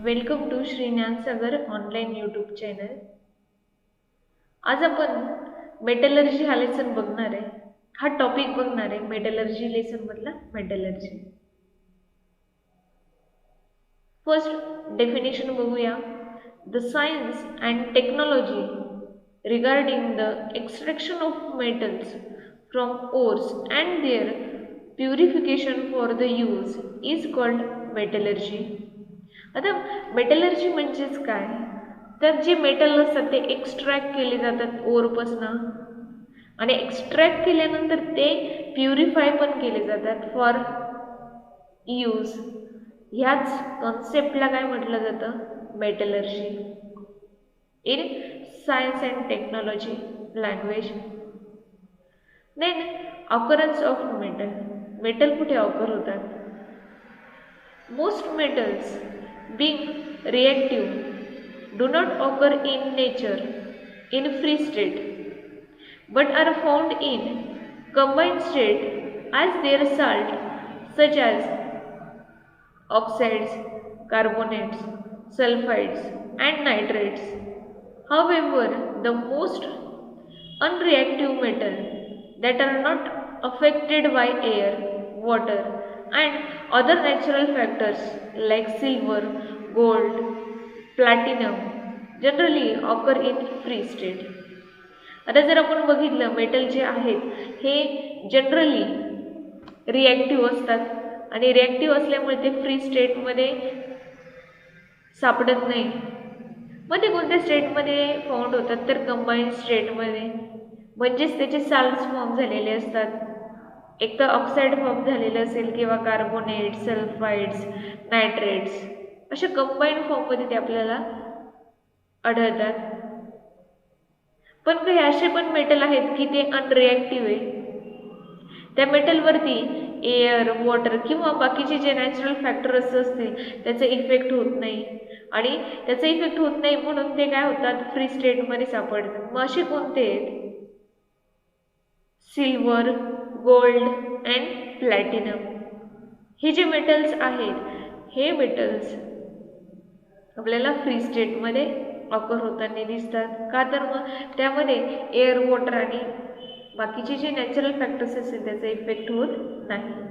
Welcome to Shrigyan Sagar online YouTube channel. आज आपण metallurgy हा लेसन बघणार आहे. हा टॉपिक बघणार आहे मेटलर्जी लेसन मधला मेटलर्जी. फर्स्ट डेफिनेशन बघूया. The science and technology regarding the extraction of metals from ores and their purification for the use is called metallurgy. आता मेटलर्जी म्हणजेच काय, तर जे मेटल असतात ते एक्स्ट्रॅक्ट केले जातात ओरपासनं आणि एक्स्ट्रॅक्ट केल्यानंतर ते प्युरिफाय पण केले जातात फॉर यूज. ह्याच कॉन्सेप्टला काय म्हटलं जातं, metallurgy in science and technology language. Then occurrence of metal कुठे occur होतात. Most metals being reactive do not occur in nature in free state but are found in combined state as their salt such as oxides, carbonates, sulfides and nitrates. However, the most unreactive metals that are not affected by air, water and other natural factors like silver, gold, platinum generally occur in free state. आता जर आपण बघितलं metal जे आहेत हे generally reactive असतात आणि reactive असल्यामुळे ते फ्री स्टेटमध्ये सापडत नाही. मग ते कोणत्या स्टेटमध्ये फाउंड होतात, तर कंबाईंड स्टेटमध्ये, म्हणजेच त्याचे साल्ट्स फॉर्म झालेले असतात. एक तर ऑक्साईड फॉर्म झालेलं असेल किंवा कार्बोनेट, सल्फाइड्स, नायट्रेट्स अशा कंबाईंड फॉर्ममध्ये ते आपल्याला आढळतात. पण काही असे पण मेटल आहेत की ते अनरिॲक्टिव्ह आहे. त्या मेटलवरती एअर, वॉटर किंवा बाकीचे जे नॅचरल फॅक्टर्स असतील त्याचा इफेक्ट होत नाही आणि त्याचा इफेक्ट होत नाही म्हणून ते काय होतात, फ्री स्टेटमध्ये सापडतात. मग असे कोणते आहेत, सिल्वर, गोल्ड अँड प्लॅटिनम. हे जे मेटल्स आहेत हे मेटल्स आपल्याला फ्री स्टेटमध्ये ऑकर होताना दिसतात. का तर मग त्यामध्ये एअर, वॉटर आणि बाकीचे जे नॅचरल फॅक्टर्स असतील त्याचा इफेक्ट होत नाही.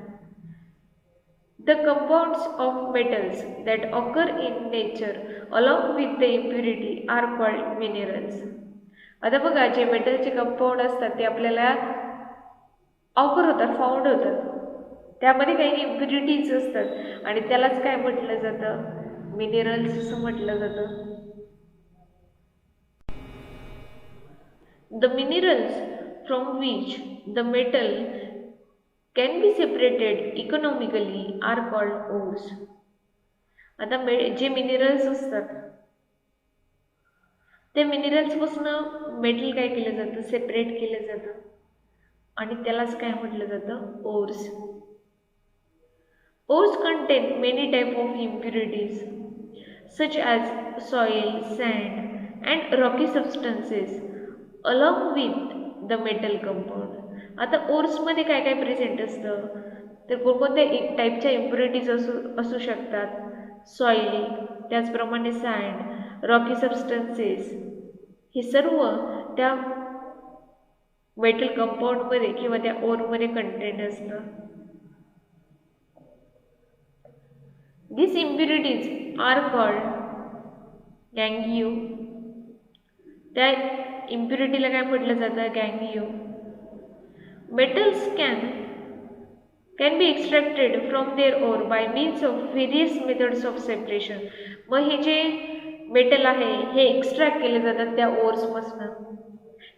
The compounds of metals that occur in nature along with the impurity are called minerals. आता बघा, जे मेटलचे कंपाऊंड असतात ते आपल्याला ऑकर होतात, फाउंड होतात, त्यामध्ये काही इम्प्युरिटीज असतात आणि त्यालाच काय म्हटलं जातं, मिनरल्स असं म्हटलं जातं. The minerals from which the metal can be separated economically are called ores. आता जे मिनरल्स असतात ते मिनरल्स पासून मेटल काय केलं जातं, सेपरेट केलं जातं आणि त्यालाच काय म्हटलं जातं, ores. Ores contain many type of impurities such as soil, sand and rocky substances along with the metal compound. आता ओर्समध्ये काय काय प्रेझेंट असतं, तर कोणकोणत्या टाईपच्या इम्प्युरिटीज असू शकतात, सॉइली, त्याचप्रमाणे सँड, रॉकी सबस्टन्सेस, हे सर्व त्या मेटल कंपाऊंडमध्ये किंवा त्या ओरमध्ये कंटेंट असतं. These impurities are called गँगियो. त्या इम्प्युरिटीला काय म्हटलं जातं, गँगियो. Metals can be extracted from their ore by means of various methods of separation. मग हे जे मेटल आहे हे एक्स्ट्रॅक्ट केले जातात त्या ओर्सपासून,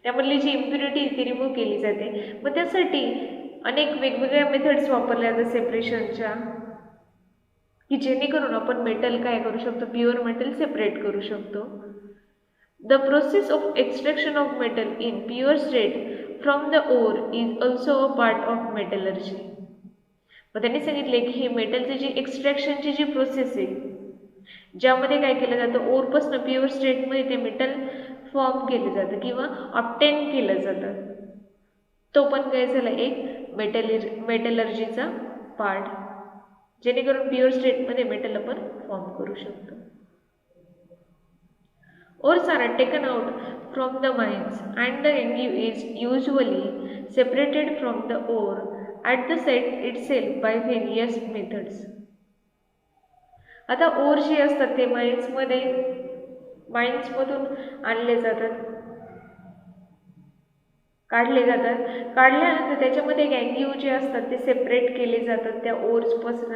त्यामधली जी इम्प्युरिटी ती रिमूव्ह केली जाते. मग त्यासाठी अनेक वेगवेगळ्या मेथड्स वापरल्या जातात सेपरेशनच्या, की जेणेकरून आपण मेटल काय करू शकतो, प्युअर मेटल सेपरेट करू शकतो. The process of extraction of metal in pure state from the ore is also a part of metallurgy. मग त्यांनी सांगितले की ही मेटलची जी एक्स्ट्रॅक्शनची जी प्रोसेस आहे, ज्यामध्ये काय केलं जातं, ओरपासून प्युअर स्टेटमध्ये ते मेटल फॉर्म केलं जातं किंवा ऑब्टेन केलं जातं, तो पण काय झाला एक मेटलर्जीचा पार्ट, जेणेकरून प्युअर स्टेटमध्ये मेटल आपण फॉर्म करू शकतो. Ores are taken out from the mines and the gangue is usually separated from the ore at the site itself by various methods. आता ओर जे असतात ते माइन्समधून आणले जातात, काढले जातात. काढल्यानंतर त्याच्यामध्ये गँगिओ जे असतात ते सेपरेट केले जातात त्या ओर्सपासून.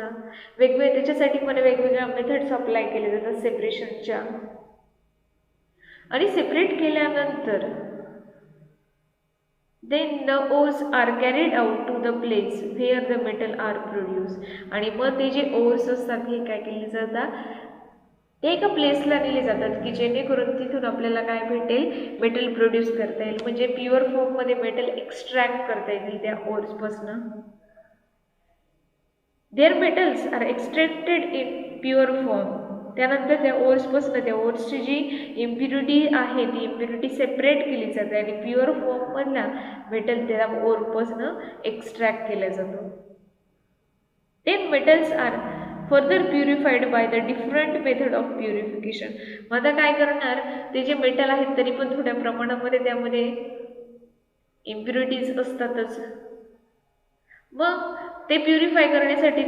वेगवेगळे त्याच्यासाठी पण वेगवेगळ्या मेथड्स अप्लाय केले जातात सेपरेशनच्या. आणि सेपरेट केल्यानंतर then the ores are carried out to the place where the metal are produced. आणि मग ते जे ओर्स असतात हे काय केले जातात, ते एका प्लेसला नेले जातात की जेणेकरून तिथून आपल्याला काय भेटेल, मेटल प्रोड्यूस करता येईल, म्हणजे प्युअर फॉर्ममध्ये मेटल एक्स्ट्रॅक्ट करता येतील त्या ओर्सपासून. Their metals are extracted in pure form. त्यानंतर त्या ओर्सपासून त्या ओर्सची जी इम्प्युरिटी आहे ती इम्प्युरिटी सेपरेट केली जाते आणि प्युअर फॉर्ममधला मेटल त्या ओरपासून एक्स्ट्रॅक्ट केला जातो. Then metals are further purified by the different method of purification. मग आता काय करणार, ते जे मेटल आहेत तरी पण थोड्या प्रमाणामध्ये त्यामध्ये इम्प्युरिटीज असतातच. मग ते प्युरिफाय करण्यासाठी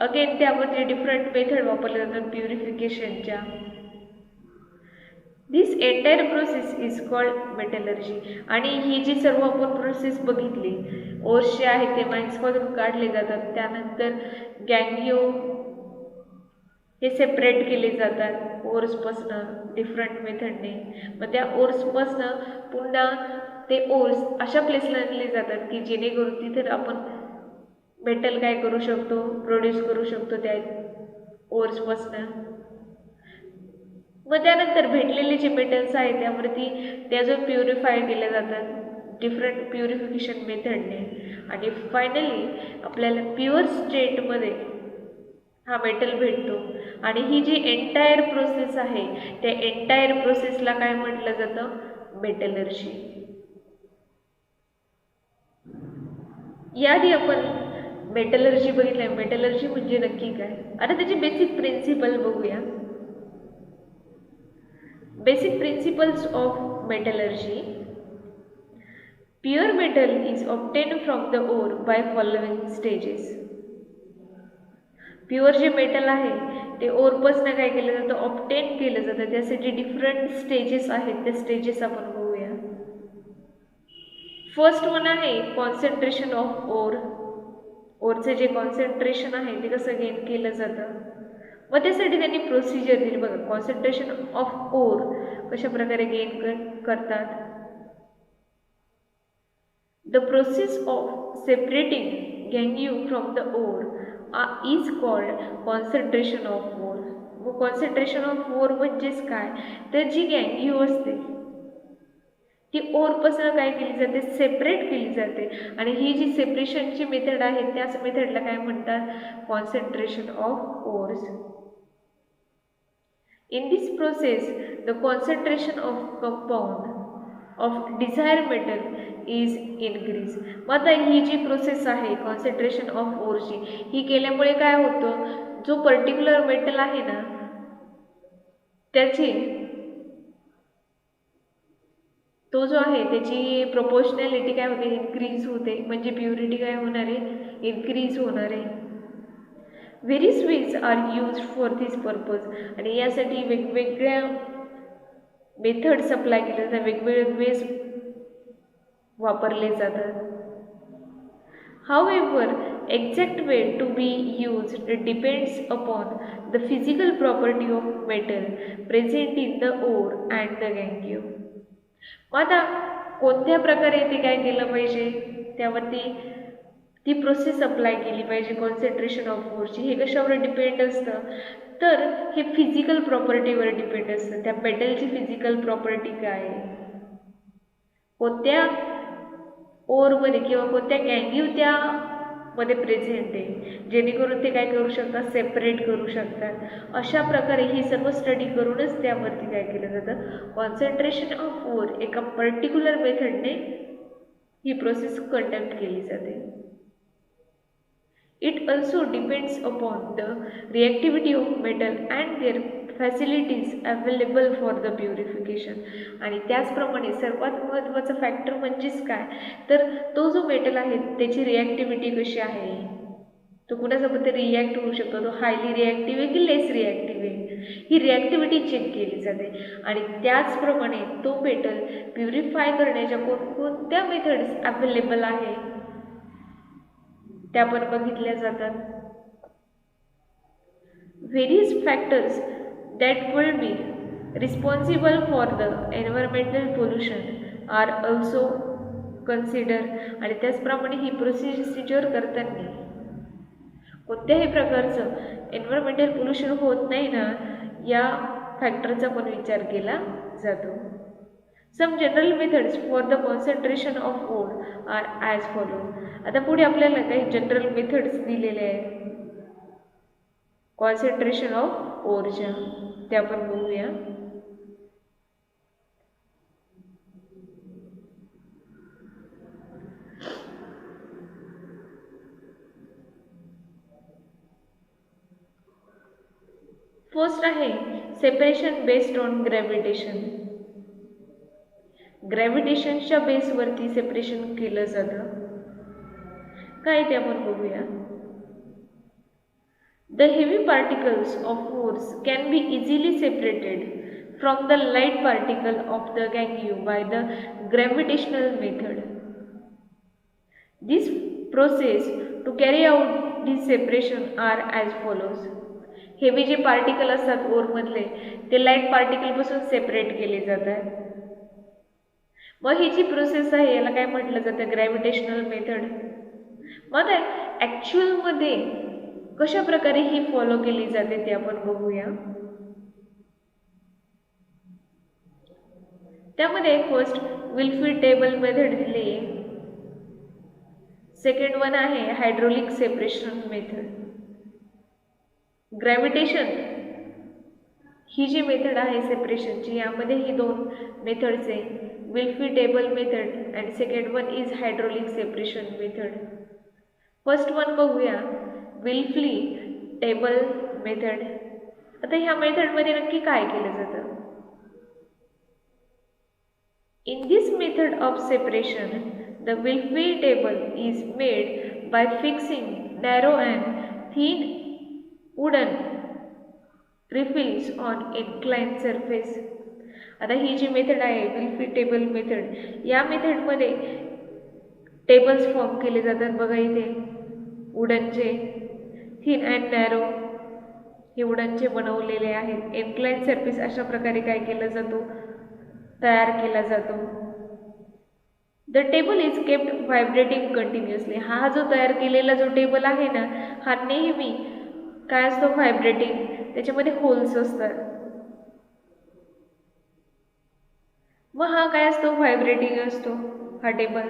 अगेन त्यामध्ये डिफरंट मेथड वापरल्या जातात प्युरिफिकेशनच्या. This entire process is called metallurgy. आणि ही जी सर्व आपण प्रोसेस बघितली, ओर्स जे आहेत ते माइन्समधून काढले जातात, त्यानंतर गँगिओ हे सेपरेट केले जातात ओर्सपासून डिफरंट मेथडने. मग त्या ओर्सपासून पुन्हा ते ओर्स अशा प्लेसला नेले जातात की जेणेकरून तिथे आपण मेटल काय करू शकतो, प्रोड्यूस करू शकतो त्या ओर्सपासून. मग त्यानंतर भेटलेले जे मेटल्स आहेत त्यावरती ते अजून प्युरिफाय केले जातात डिफरंट प्युरिफिकेशन मेथडने. आणि फायनली आपल्याला प्युअर स्टेटमध्ये हा मेटल भेटतो. आणि ही जी एंटायर प्रोसेस आहे त्या एंटायर प्रोसेसला काय म्हटलं जातं, मेटलर्जी. याआधी आपण मेटलर्जी बघितलंय. मेटलर्जी म्हणजे नक्की काय, आता त्याची बेसिक प्रिन्सिपल बघूया. Basic principles of metallurgy. Pure metal is obtain from the or by following stages. Pure जे मेटल आहे ते ओरपासून काय केलं जातं, ऑब्टेन केलं जातं. त्यासाठी डिफरंट स्टेजेस आहेत, त्या स्टेजेस आपण बघूया. फर्स्ट वन आहे कॉन्सन्ट्रेशन ऑफ ओर. ओरचे जे कॉन्सन्ट्रेशन आहे ते कसं गेन केलं जातं, मग त्यासाठी त्यांनी प्रोसिजर दिली बघा. कॉन्सन्ट्रेशन ऑफ ओर कशा प्रकारे गेन करतात. द प्रोसेस ऑफ सेपरेटिंग गँगिओ from the ore is called concentration of ore. मग कॉन्सन्ट्रेशन ऑफ ओर म्हणजेच काय, तर जी गँगिओ असते ती ओरपासून काय केली जाते, सेपरेट केली जाते. आणि ही जी सेपरेशनची मेथड आहे त्याच मेथडला काय म्हणतात, concentration of ores. In this process the concentration of compound of desire metal is increase. मग आता ही जी प्रोसेस आहे कॉन्सन्ट्रेशन ऑफ ओरची, ही केल्यामुळे काय होतं, जो पर्टिक्युलर मेटल आहे ना त्याची तो जो आहे त्याची प्रोपोर्शनॅलिटी काय होते, इन्क्रीज होते. म्हणजे प्युरिटी काय होणार आहे, इन्क्रीज होणार आहे. Various ways are use for this purpose. आणि यासाठी वेगवेगळ्या मेथड्स अप्लाय केले जातात, वेगवेगळे वेज वापरले जातात. However, exact way to be used depends upon the physical property of metal present in the ore and the gangue. आता कोणत्या प्रकारे ते काय केलं पाहिजे, त्यावरती ती प्रोसेस अप्लाय केली पाहिजे कॉन्सन्ट्रेशन ऑफ ओरची. हे कशावर डिपेंड असतं, तर हे फिजिकल प्रॉपर्टीवर डिपेंड असतं. त्या मेटलची फिजिकल प्रॉपर्टी काय आहे, कोणत्या ओरमध्ये किंवा कोणत्या गँगिओ त्यामध्ये प्रेझेंट आहे, जेणेकरून ते काय करू शकतात, सेपरेट करू शकतात. अशा प्रकारे ही सर्व स्टडी करूनच त्यावरती काय केलं जातं, कॉन्सन्ट्रेशन ऑफ ओर एका पर्टिक्युलर मेथडने ही प्रोसेस कंडक्ट केली जाते. It also depends upon the reactivity of metal and their facilities available for the purification. आणि त्याचप्रमाणे सर्वात महत्त्वाचं फॅक्टर म्हणजेच काय, तर तो जो मेटल आहे त्याची रिॲक्टिव्हिटी कशी आहे, तो कुणासोबत रिॲक्ट होऊ शकतो, तो हायली रिॲक्टिव्ह आहे की लेस रिॲक्टिव्ह आहे, ही रिॲक्टिव्हिटी चेक केली जाते. आणि त्याचप्रमाणे तो मेटल प्युरिफाय करण्याच्या कोणकोणत्या मेथड्स अवेलेबल आहे त्या पण बघितल्या जातात. Various factors that will be responsible for the environmental pollution are also considered. आणि त्याचप्रमाणे ही प्रोसिजर करताना कोणत्याही प्रकारचं एन्व्हायरमेंटल पोल्युशन होत नाही ना, या फॅक्टरचा पण विचार केला जातो. Some general methods for the concentration of ore are as follow. आता पुढे आपल्याला काही जनरल मेथड्स दिलेले आहेत कॉन्सन्ट्रेशन ऑफ ओरच्या, ते आपण बघूया. फर्स्ट आहे सेपरेशन बेस्ड ऑन ग्रॅव्हिटेशन. ग्रॅव्हिटेशनच्या बेसवरती सेपरेशन केलं जातं. काय ते आपण बघूया. The heavy particles of ores can be easily separated from the light particle of the gangue by the gravitational method. This process to carry out this separation are as follows. Heavy जे particle असतात ओरमधले ते light पार्टिकलपासून separate केले जातात. मग ही जी process आहे याला काय म्हटलं जातं, ग्रॅव्हिटेशनल मेथड. मग ॲक्च्युअलमध्ये कशा प्रकारे ही फॉलो केली जाते ते आपण बघूया. त्यामध्ये फर्स्ट विल्फी टेबल मेथड दिली. सेकंड वन आहे हायड्रोलिक सेपरेशन मेथड. ग्रॅव्हिटेशन ही जी मेथड आहे सेपरेशनची, यामध्ये ही दोन मेथड्स आहे, विल्फी table method and second one is hydraulic separation method. First one बघूया विल्फी टेबल मेथड. आता ह्या मेथडमध्ये नक्की काय केलं जातं. In this method of separation the विल्फी table is made by fixing narrow and thin wooden refills on inclined surface. आता ही जी मेथड आहे विल्फी टेबल मेथड, या मेथडमध्ये टेबल्स फॉर्म केले जातात. बघा इथे वुडनचे, थिन अँड नॅरो हे वुडनचे बनवलेले आहेत. इन्क्लाइंड सरफेस अशा प्रकारे काय केला जातो, तयार केला जातो. The table is kept vibrating continuously. हा जो तयार केलेला जो टेबल आहे ना, हा नेहमी काय असतो, व्हायब्रेटिंग, त्याच्यामध्ये होल्स असतात. मग हा काय असतो, व्हायब्रेटिंग असतो हा table.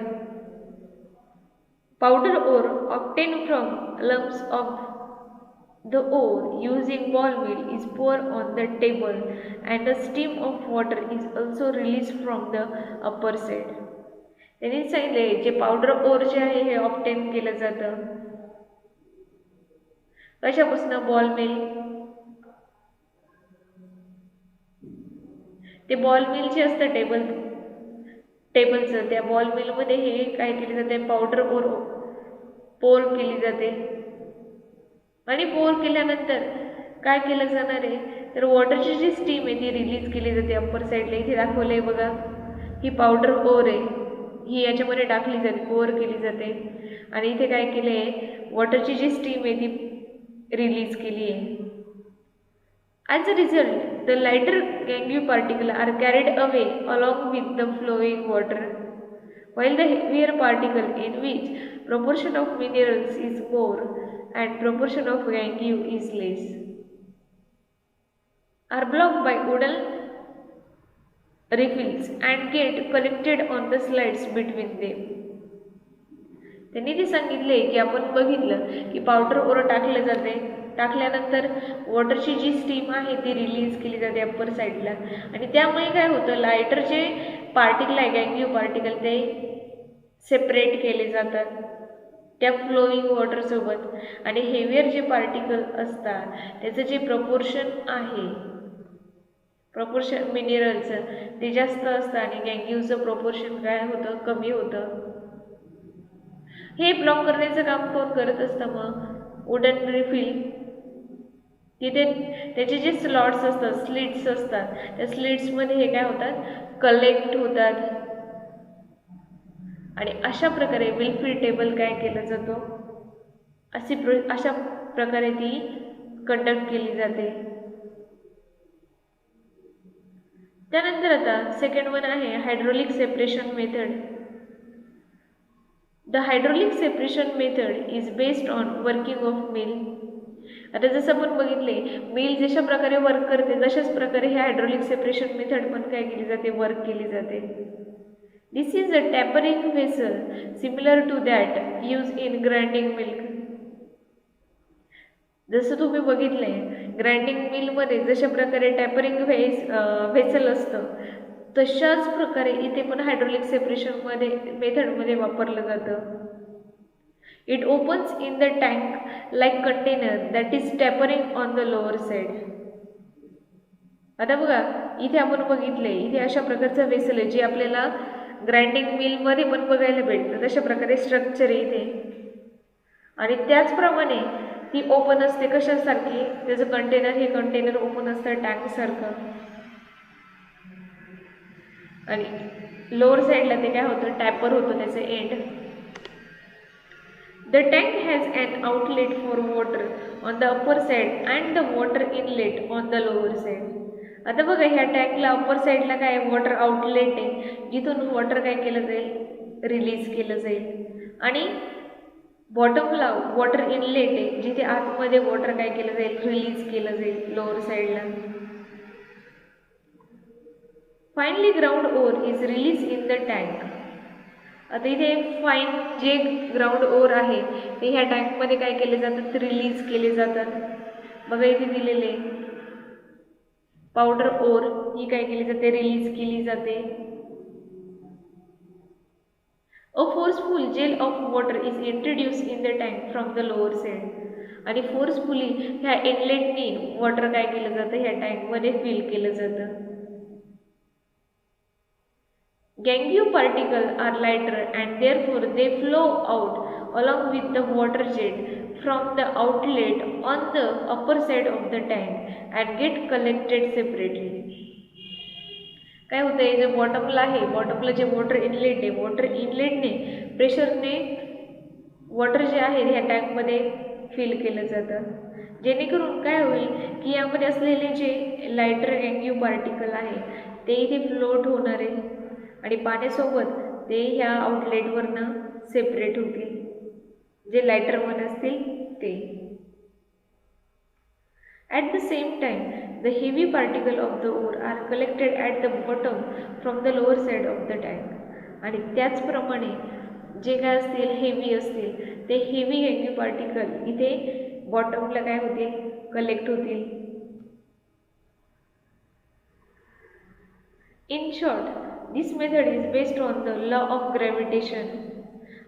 Powder ore obtained from lumps of the ore using ball mill is poured on the table and a stream of water is also released from the upper side. त्यांनी सांगितले जे पावडर ओर जे आहे हे obtain केलं जातं कशापासून, ball mill. ते बॉल मिल जे असतं टेबलचं, त्या बॉल मिलमध्ये हे काय केले जाते, पावडर ओर पोर केली जाते. आणि पोर केल्यानंतर काय केलं जाणार आहे, तर वॉटरची जी स्टीम आहे ती रिलीज केली जाते अप्पर साईडला. इथे दाखवलं आहे बघा, ही पावडर ओर आहे, ही याच्यामध्ये टाकली जाते, पोर केली जाते. आणि इथे काय केलं आहे, वॉटरची जी स्टीम आहे ती रिलीज केली आहे. As a result, the lighter gangue particles are carried away along with the flowing water, while the heavier particle, in which proportion of minerals is more and proportion of gangue is less, are blocked by wooden refills and get collected on the slides between them. त्यांनी ते सांगितले की आपण बघितलं की powder or टाकले जाते, टाकल्यानंतर वॉटरची जी स्टीम आहे ती रिलीज केली जाते अप्पर साईडला. आणि त्यामुळे काय होतं, लायटर जे पार्टिकल आहे गँग्यू पार्टिकल ते सेपरेट केले जातात त्या फ्लोईंग वॉटरसोबत. आणि हेवियर जे पार्टिकल असतात त्याचं जे प्रपोर्शन आहे प्रपोर्शन मिनरलचं ते जास्त असतं आणि गँग्यूचं प्रपोर्शन काय होतं, कमी होतं. हे ब्लॉक करण्याचं काम कोण करत असतं मग? Wooden refill. तिथे त्याचे जे स्लॉट्स असतात, स्लिट्स असतात, त्या स्लिट्समध्ये हे काय होतात, कलेक्ट होतात आणि अशा प्रकारे विलफिल टेबल काय केलं जातो, अशा प्रकारे ती कंडक्ट केली जाते. त्यानंतर आता सेकंड वन आहे hydraulic separation method. The hydraulic separation method is based on working of mill. आता जसं आपण बघितले, मिल जशा प्रकारे वर्क करते तशाच प्रकारे हे हायड्रोलिक सेपरेशन मेथड पण काय केली जाते, वर्क केली जाते. This is a tapering vessel similar to that use in grinding milk. जसं तुम्ही बघितलंय, ग्राइंडिंग मिलमध्ये जशा प्रकारे टॅपरिंग व्हेसल असतं तशाच प्रकारे इथे पण हायड्रोलिक सेपरेशनमध्ये मेथडमध्ये वापरलं जातं. It opens in the tank like container that is tapering on the lower side. आता बघा, इथे आपण बघितले, इथे अशा प्रकारचं व्हेसल आहे जे आपल्याला ग्राइंडिंग मिलमध्ये पण बघायला भेटतं. तशा प्रकारे स्ट्रक्चर आहे इथे आणि त्याचप्रमाणे ती ओपन असते कशासारखी, त्याचं कंटेनर, हे कंटेनर ओपन असतं टँकसारखं आणि लोअर साईडला ते काय होतं, टॅपर होतं त्याचं end. The tank has an outlet for water on the upper side and the water inlet on the lower side. आता बघा, ह्या टँकला अप्पर साईडला काय वॉटर आउटलेट आहे, जिथून वॉटर काय केलं जाईल, रिलीज केलं जाईल आणि बॉटमला वॉटर इनलेट आहे, जिथे आतमध्ये वॉटर काय केलं जाईल, रिलीज केलं जाईल लोअर साईडला. Finally ground ore is release in the tank. आता इथे फाईन जे ग्राउंड ओर आहे ते ह्या टँकमध्ये काय केले जातात, रिलीज केले जातात. बघा इथे दिलेले पावडर ओर ही काय केली जाते, रिलीज केली जाते. A forceful jet of water is introduce in the tank from the lower side. आणि फोर्सफुली ह्या इनलेटनी वॉटर काय केलं जातं, ह्या टँकमध्ये फिल केलं जातं. Gangue particles are lighter and therefore they flow out along with the water jet from the outlet on the upper side of the tank and get collected separately. काय होतं आहे, जे बॉटमला आहे, बॉटमला जे वॉटर इनलेट आहे, water इनलेटने प्रेशरने water जे आहे ह्या टँकमध्ये फिल केलं जातं, जेणेकरून काय होईल की यामध्ये असलेले जे लायटर गँग्यू पार्टिकल आहे ते इथे फ्लोट होणार आहे आणि पाण्यासोबत ते ह्या आउटलेटवरनं सेपरेट होतील, जे लायटर वन असतील ते. At the same time the heavy particle of the ore are collected at the bottom from the lower side of the tank. आणि त्याचप्रमाणे जे काय असतील, हेवी असतील, ते हेवी गँग्यू पार्टिकल इथे बॉटमला काय होतील, कलेक्ट होतील. In short, this method is based on the law of gravitation.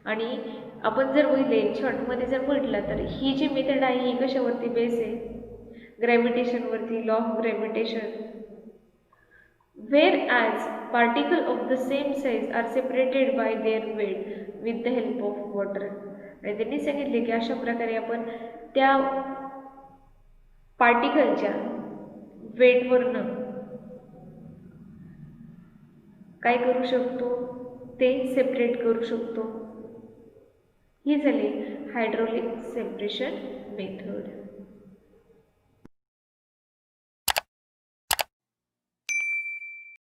आणि आपण जर बघितले शॉर्टमध्ये जर म्हटलं तर ही जी मेथड आहे ही कशावरती बेस आहे, ग्रॅव्हिटेशनवरती, law of gravitation. Where as particle of the same size are separated by their weight with the help of water. आणि त्यांनी सांगितले की अशा प्रकारे आपण त्या पार्टिकलच्या वेटवरनं काय करू शकतो, ते सेपरेट करू शकतो. ही झाली हायड्रोलिक सेपरेशन मेथड.